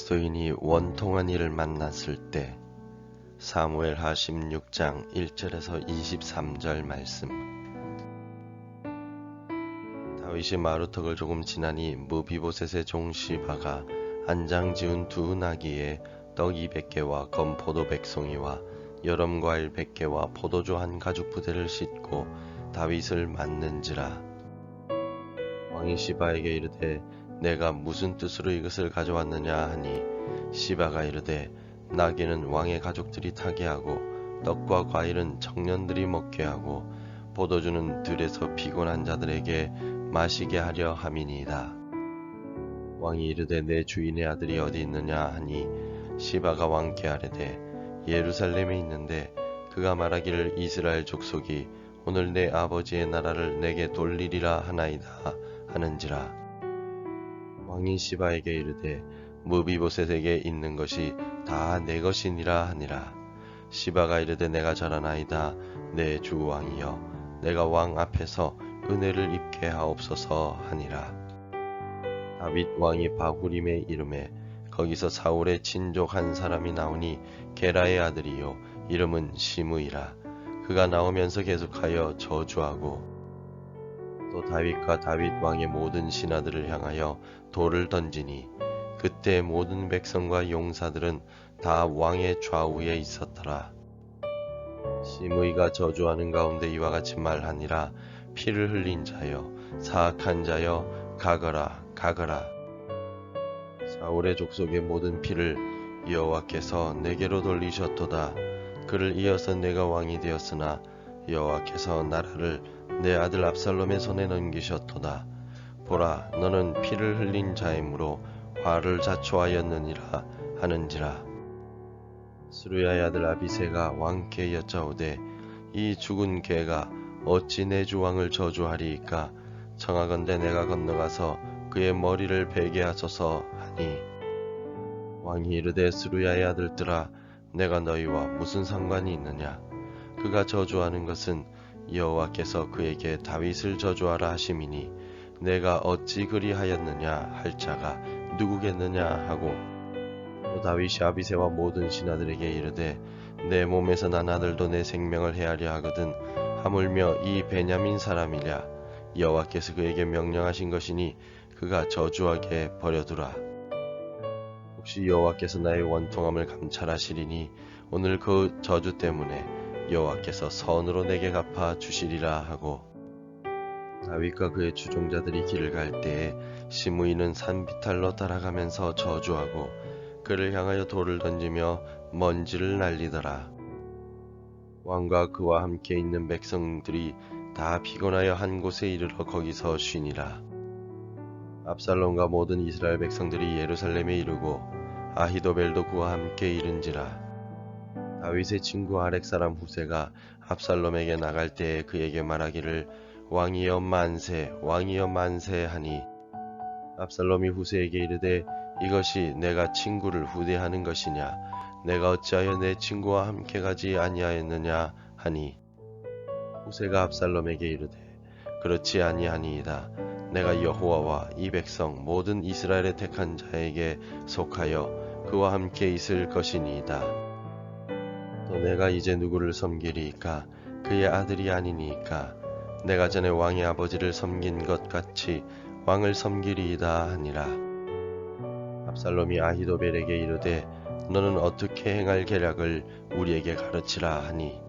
그리스도인이 원통한 이를 만났을 때 사무엘하 16장 1절에서 23절 말씀. 다윗이 마루턱을 조금 지나니 무비보셋의 종 시바가 안장 지은 두 나귀에 떡 200개와 건포도 100송이와 여름과일 100개와 포도주 한 가죽 부대를 싣고 다윗을 맞는지라. 왕이 시바에게 이르되 내가 무슨 뜻으로 이것을 가져왔느냐 하니 시바가 이르되 나귀는 왕의 가족들이 타게 하고 떡과 과일은 청년들이 먹게 하고 포도주는 들에서 피곤한 자들에게 마시게 하려 함이니이다. 왕이 이르되 내 주인의 아들이 어디 있느냐 하니 시바가 왕께 아뢰되 예루살렘에 있는데 그가 말하기를 이스라엘 족속이 오늘 내 아버지의 나라를 내게 돌리리라 하나이다 하는지라. 왕이 시바에게 이르되 무비보셋에게 있는 것이 다 내 것이니라 하니라. 시바가 이르되 내가 잘하나이다. 내 주 왕이여 내가 왕 앞에서 은혜를 입게 하옵소서 하니라. 다윗 왕이 바후림에 이름에 거기서 사울의 친족 한 사람이 나오니 게라의 아들이요 이름은 시므이라. 그가 나오면서 계속하여 저주하고 또 다윗과 다윗 왕의 모든 신하들을 향하여 돌을 던지니 그때 모든 백성과 용사들은 다 왕의 좌우에 있었더라. 시므이가 저주하는 가운데 이와 같이 말하니라. 피를 흘린 자여 사악한 자여 가거라 가거라. 사울의 족속의 모든 피를 여호와께서 내게로 돌리셨도다. 그를 이어서 내가 왕이 되었으나 여호와께서 나라를 내 아들 압살롬의 손에 넘기셨도다. 보라 너는 피를 흘린 자이므로 화를 자초하였느니라 하는지라. 스루야의 아들 아비새가 왕께 여짜오되 이 죽은 개가 어찌 내 주 왕을 저주하리이까. 청하건대 내가 건너가서 그의 머리를 베게 하소서 하니 왕이 이르되 스루야의 아들들아 내가 너희와 무슨 상관이 있느냐. 그가 저주하는 것은 여호와께서 그에게 다윗을 저주하라 하심이니 내가 어찌 그리하였느냐 할 자가 누구겠느냐 하고 또 다윗이 아비새와 모든 신하들에게 이르되 내 몸에서 난 아들도 내 생명을 해하려 하거든 하물며 이 베냐민 사람이랴. 여호와께서 그에게 명령하신 것이니 그가 저주하게 버려두라. 혹시 여호와께서 나의 원통함을 감찰하시리니 오늘 그 저주 때문에 여호와께서 선으로 내게 갚아 주시리라 하고 다윗과 그의 추종자들이 길을 갈 때에 시므이는 산비탈로 따라가면서 저주하고 그를 향하여 돌을 던지며 먼지를 날리더라. 왕과 그와 함께 있는 백성들이 다 피곤하여 한 곳에 이르러 거기서 쉬니라. 압살롬과 모든 이스라엘 백성들이 예루살렘에 이르고 아히도벨도 그와 함께 이른지라. 다윗의 친구 아렉 사람 후세가 압살롬에게 나갈 때에 그에게 말하기를 왕이여 만세 왕이여 만세 하니 압살롬이 후세에게 이르되 이것이 내가 친구를 후대하는 것이냐. 내가 어찌하여 내 친구와 함께 가지 아니하였느냐 하니 후세가 압살롬에게 이르되 그렇지 아니하니이다. 내가 여호와와 이 백성 모든 이스라엘의 택한 자에게 속하여 그와 함께 있을 것이니이다. 또 내가 이제 누구를 섬기리이까. 그의 아들이 아니니이까. 내가 전에 왕의 아버지를 섬긴 것 같이 왕을 섬기리이다 하니라. 압살롬이 아히도벨에게 이르되 너는 어떻게 행할 계략을 우리에게 가르치라 하니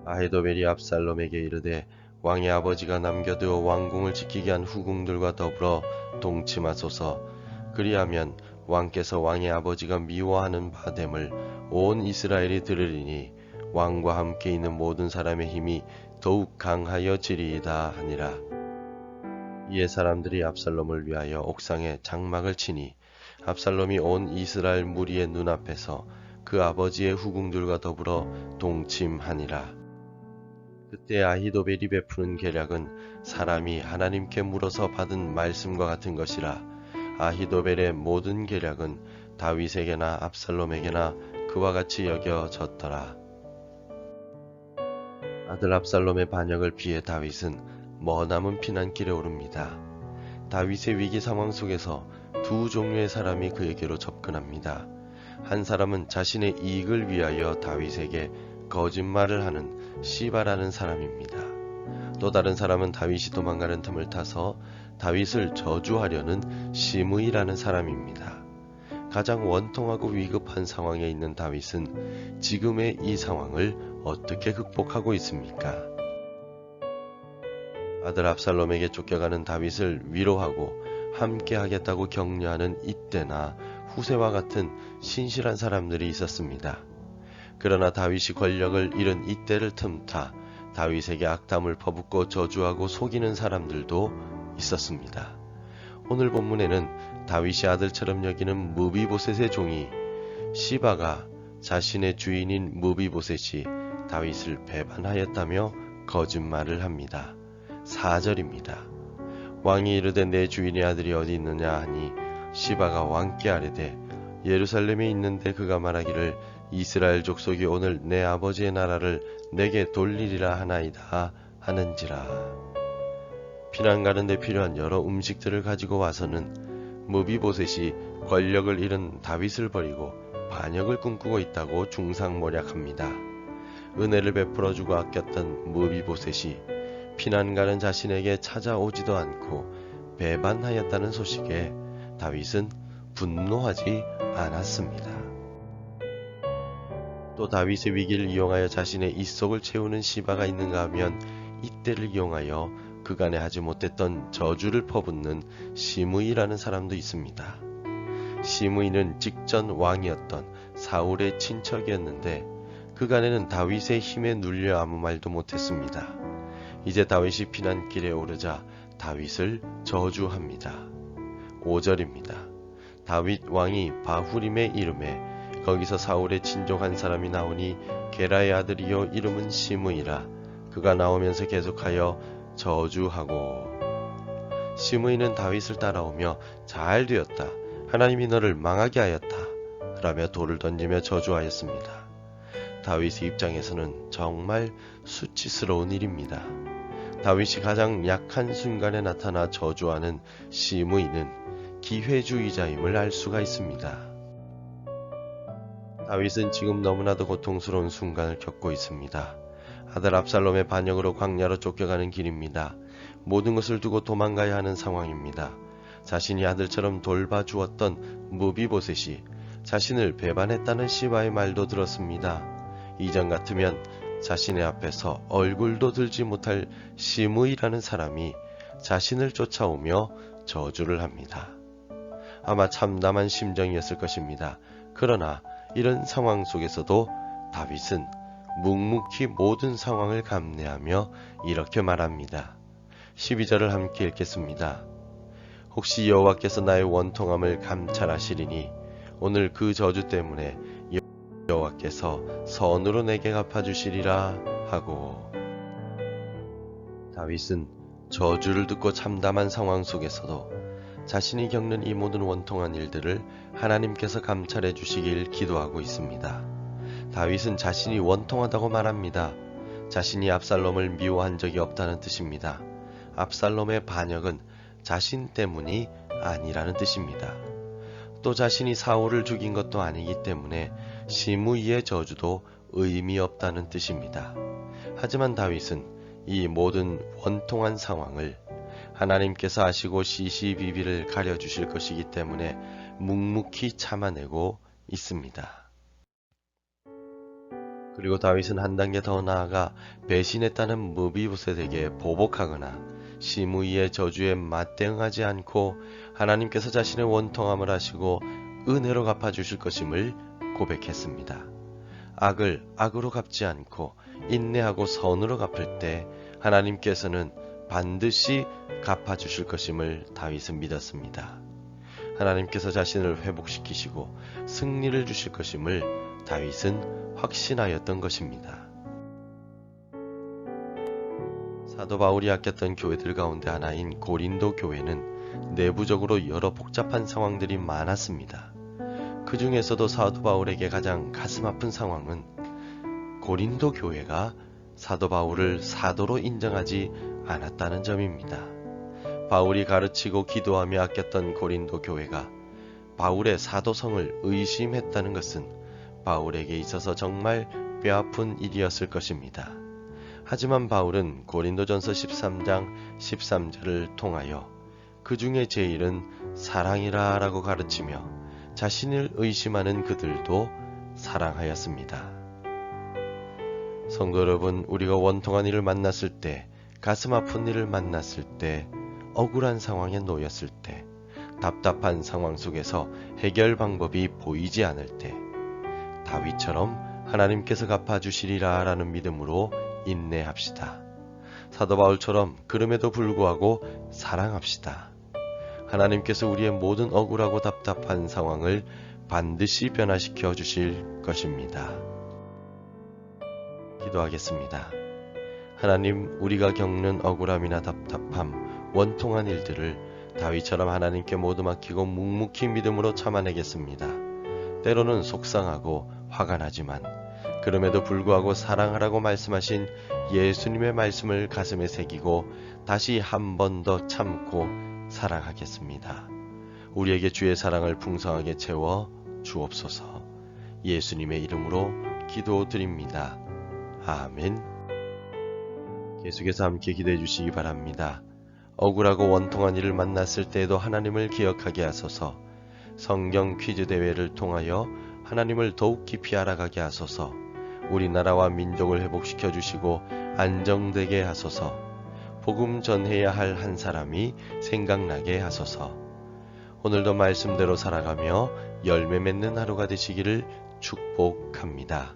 아히도벨이 압살롬에게 이르되 왕의 아버지가 남겨두어 왕궁을 지키게 한 후궁들과 더불어 동침하소서. 그리하면 왕께서 왕의 아버지가 미워하는 바됨을 온 이스라엘이 들으리니 왕과 함께 있는 모든 사람의 힘이 더욱 강하여지리이다 하니라. 이에 사람들이 압살롬을 위하여 옥상에 장막을 치니 압살롬이 온 이스라엘 무리의 눈앞에서 그 아버지의 후궁들과 더불어 동침하니라. 그때 아히도벨이 베푸는 계략은 사람이 하나님께 물어서 받은 말씀과 같은 것이라. 아히도벨의 모든 계략은 다윗에게나 압살롬에게나 그와 같이 여겨졌더라. 아들 압살롬의 반역을 피해 다윗은 머나먼 피난길에 오릅니다. 다윗의 위기 상황 속에서 두 종류의 사람이 그에게로 접근합니다. 한 사람은 자신의 이익을 위하여 다윗에게 거짓말을 하는 시바라는 사람입니다. 또 다른 사람은 다윗이 도망가는 틈을 타서 다윗을 저주하려는 시므이라는 사람입니다. 가장 원통하고 위급한 상황에 있는 다윗은 지금의 이 상황을 어떻게 극복하고 있습니까? 아들 압살롬에게 쫓겨가는 다윗을 위로하고 함께 하겠다고 격려하는 이때나 후세와 같은 신실한 사람들이 있었습니다. 그러나 다윗이 권력을 잃은 이때를 틈타 다윗에게 악담을 퍼붓고 저주하고 속이는 사람들도 있었습니다. 오늘 본문에는 다윗이 아들처럼 여기는 무비보셋의 종이 시바가 자신의 주인인 무비보셋이 다윗을 배반하였다며 거짓말을 합니다. 4절입니다. 왕이 이르되 내 주인의 아들이 어디 있느냐 하니 시바가 왕께 아뢰되 예루살렘에 있는데 그가 말하기를 이스라엘 족속이 오늘 내 아버지의 나라를 내게 돌리리라 하나이다 하는지라. 피난 가는 데 필요한 여러 음식들을 가지고 와서는 무비보셋이 권력을 잃은 다윗을 버리고 반역을 꿈꾸고 있다고 중상모략합니다. 은혜를 베풀어주고 아꼈던 무비보셋이 피난 가는 자신에게 찾아오지도 않고 배반하였다는 소식에 다윗은 분노하지 않았습니다. 또 다윗의 위기를 이용하여 자신의 입속을 채우는 시바가 있는가 하면 이때를 이용하여 그간에 하지 못했던 저주를 퍼붓는 시므이라는 사람도 있습니다. 시므이는 직전 왕이었던 사울의 친척이었는데 그간에는 다윗의 힘에 눌려 아무 말도 못했습니다. 이제 다윗이 피난길에 오르자 다윗을 저주합니다. 5절입니다. 다윗 왕이 바후림에 이름에 거기서 사울의 친족 한 사람이 나오니 게라의 아들이요 이름은 시므이라. 그가 나오면서 계속하여 저주하고. 시므이는 다윗을 따라오며 잘 되었다. 하나님이 너를 망하게 하였다. 라며 돌을 던지며 저주하였습니다. 다윗의 입장에서는 정말 수치스러운 일입니다. 다윗이 가장 약한 순간에 나타나 저주하는 시므이는 기회주의자임을 알 수가 있습니다. 다윗은 지금 너무나도 고통스러운 순간을 겪고 있습니다. 아들 압살롬의 반역으로 광야로 쫓겨가는 길입니다. 모든 것을 두고 도망가야 하는 상황입니다. 자신이 아들처럼 돌봐주었던 무비보셋이 자신을 배반했다는 시바의 말도 들었습니다. 이전 같으면 자신의 앞에서 얼굴도 들지 못할 시므이라는 사람이 자신을 쫓아오며 저주를 합니다. 아마 참담한 심정이었을 것입니다. 그러나 이런 상황 속에서도 다윗은 묵묵히 모든 상황을 감내하며 이렇게 말합니다. 12절을 함께 읽겠습니다. 혹시 여호와께서 나의 원통함을 감찰하시리니 오늘 그 저주 때문에 여호와께서 선으로 내게 갚아주시리라 하고. 다윗은 저주를 듣고 참담한 상황 속에서도 자신이 겪는 이 모든 원통한 일들을 하나님께서 감찰해 주시길 기도하고 있습니다. 다윗은 자신이 원통하다고 말합니다. 자신이 압살롬을 미워한 적이 없다는 뜻입니다. 압살롬의 반역은 자신 때문이 아니라는 뜻입니다. 또 자신이 사울을 죽인 것도 아니기 때문에 시므이의 저주도 의미 없다는 뜻입니다. 하지만 다윗은 이 모든 원통한 상황을 하나님께서 아시고 시시비비를 가려주실 것이기 때문에 묵묵히 참아내고 있습니다. 그리고 다윗은 한 단계 더 나아가 배신했다는 무비보셋에게 보복하거나 시므이의 저주에 맞대응하지 않고 하나님께서 자신의 원통함을 아시고 은혜로 갚아주실 것임을 고백했습니다. 악을 악으로 갚지 않고 인내하고 선으로 갚을 때 하나님께서는 반드시 갚아주실 것임을 다윗은 믿었습니다. 하나님께서 자신을 회복시키시고 승리를 주실 것임을 다윗은 확신하였던 것입니다. 사도 바울이 아꼈던 교회들 가운데 하나인 고린도 교회는 내부적으로 여러 복잡한 상황들이 많았습니다. 그 중에서도 사도 바울에게 가장 가슴 아픈 상황은 고린도 교회가 사도 바울을 사도로 인정하지 않았다는 점입니다. 바울이 가르치고 기도하며 아꼈던 고린도 교회가 바울의 사도성을 의심했다는 것은 바울에게 있어서 정말 뼈아픈 일이었을 것입니다. 하지만 바울은 고린도전서 13장 13절을 통하여 그 중에 제일은 사랑이라 라고 가르치며 자신을 의심하는 그들도 사랑하였습니다. 성도 여러분, 우리가 원통한 일을 만났을 때, 가슴 아픈 일을 만났을 때, 억울한 상황에 놓였을 때, 답답한 상황 속에서 해결 방법이 보이지 않을 때, 다윗처럼 하나님께서 갚아주시리라 라는 믿음으로 인내합시다. 사도 바울처럼 그럼에도 불구하고 사랑합시다. 하나님께서 우리의 모든 억울하고 답답한 상황을 반드시 변화시켜 주실 것입니다. 기도하겠습니다. 하나님, 우리가 겪는 억울함이나 답답함, 원통한 일들을 다윗처럼 하나님께 모두 맡기고 묵묵히 믿음으로 참아내겠습니다. 때로는 속상하고 화가 나지만 그럼에도 불구하고 사랑하라고 말씀하신 예수님의 말씀을 가슴에 새기고 다시 한 번 더 참고 사랑하겠습니다. 우리에게 주의 사랑을 풍성하게 채워 주옵소서. 예수님의 이름으로 기도드립니다. 아멘. 계속해서 함께 기도해 주시기 바랍니다. 억울하고 원통한 일을 만났을 때에도 하나님을 기억하게 하소서. 성경 퀴즈 대회를 통하여 하나님을 더욱 깊이 알아가게 하소서. 우리나라와 민족을 회복시켜 주시고 안정되게 하소서. 복음 전해야 할 한 사람이 생각나게 하소서. 오늘도 말씀대로 살아가며 열매 맺는 하루가 되시기를 축복합니다.